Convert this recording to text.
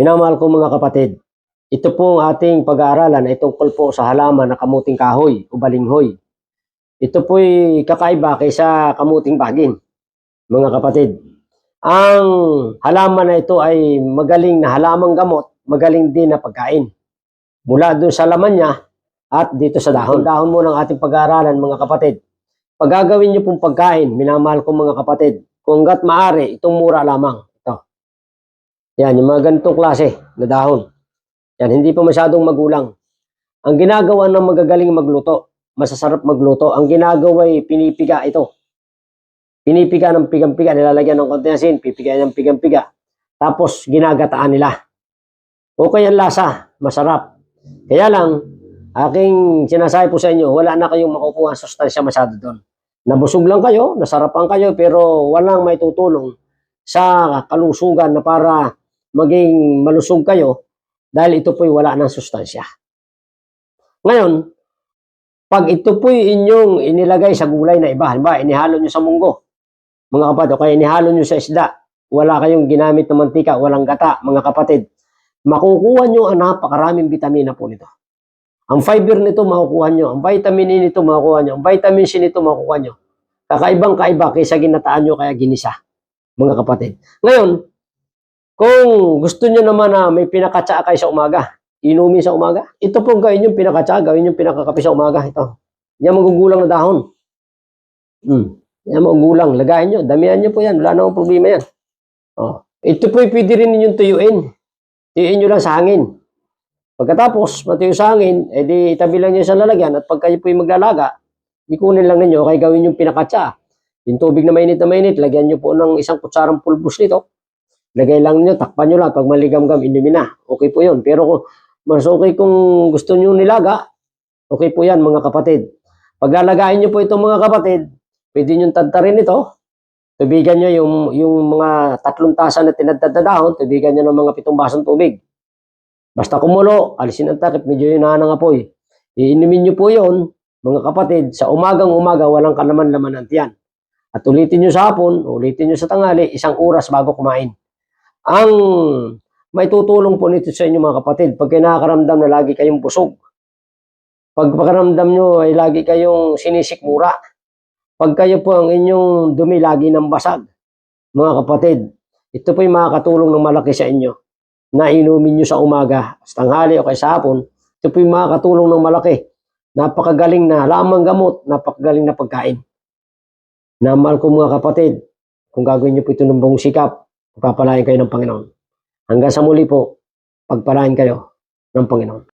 Minamahal ko mga kapatid, ito pong ating pag-aaralan ay tungkol po sa halaman na kamuting kahoy o balinghoy. Ito po'y kakaiba kaysa kamuting baging, mga kapatid. Ang halaman na ito ay magaling na halamang gamot, magaling din na pagkain. Mula doon sa laman niya at dito sa dahon. Dahon mo ng ating pag-aaralan, mga kapatid. Pag gagawin niyo pong pagkain, minamahal ko mga kapatid, kung hangga't maaari, itong mura lamang. Ito. Yan, yung mga ganitong klase na dahon. Yan, hindi pa masyadong magulang. Ang ginagawa ng magagaling magluto, masasarap magluto, ang ginagawa ay pinipiga ito. Pinipiga ng pigang-piga, nilalagyan ng konti asin, pipiga ng pigang-piga. Tapos ginagataan nila. Okay ang lasa, masarap. Kaya lang, aking sinasabi po sa inyo, wala na kayong makukuha ang sustansya masyado doon. Nabusog lang kayo, nasarapan kayo, pero walang may tutulong sa kalusugan na para maging malusog kayo dahil ito po'y wala ng sustansya. Ngayon, pag ito po'y inyong inilagay sa gulay na iba, halimbawa, inihalo nyo sa munggo, mga kapatid, o kaya inihalo nyo sa isda, wala kayong ginamit na mantika, walang gata, mga kapatid, makukuha nyo ang napakaraming vitamina po nito. Ang fiber nito makukuha nyo, ang vitamin E nito makukuha nyo, ang vitamin C nito makukuha nyo. Kakaibang-kaiba kaysa ginataan nyo kaya ginisa, mga kapatid. Ngayon, kung gusto nyo naman na may pinakatsaa kayo sa umaga, inumin sa umaga, ito pong gawin yung pinakatsaa, gawin yung pinakakape sa umaga. Ito. Yan magugulang na dahon. Yan magugulang. Lagayin nyo. Damihan nyo po yan. Wala namang problema yan. Oh. Ito po pwede rin ninyong tuyuin. Tuyuin nyo lang sa hangin. Pagkatapos, matuyo sa hangin, edi itabi lang nyo sa lalagyan at pag kayo po yung maglalaga, ikunin lang ninyo, kaya gawin yung pinakatsaa. Yung tubig na mainit, lagyan nyo po ng isang kutsarang pulbos nito. Lagay lang nyo, takpan nyo lang. Pag maligam-gam, inumin na. Okay po yun. Pero kung mas okay kung gusto nyo nilaga, okay po yan mga kapatid. Pag lalagayin nyo po ito mga kapatid, pwede nyo tadtarin ito. Tubigan nyo yung mga 3 tasa na tinadtad na dahon, tubigan nyo ng mga 7 basong tubig. Basta kumulo, alisin ang takip, medyo yun na ng apoy. Iinumin nyo po yun, mga kapatid, sa umagang-umaga, walang kalaman-laman ng tiyan. At ulitin nyo sa hapon, ulitin nyo sa tanghali, 1 oras bago kumain. Ang may tutulong po nito sa inyo mga kapatid, pag kinakaramdam na lagi kayong busog, pag pakaramdam nyo ay lagi kayong sinisikmura, pag kayo po ang inyong dumi lagi ng basag, mga kapatid, ito po yung makakatulong ng malaki sa inyo na inumin nyo sa umaga, sa tanghali o kaya sa hapon. Ito po yung makakatulong ng malaki. Napakagaling na lamang gamot, napakagaling na pagkain. Namahal ko mga kapatid, kung gagawin nyo po ito ng buong sikap, pagpapalain kayo ng Panginoon. Hanggang sa muli po, pagpalain kayo ng Panginoon.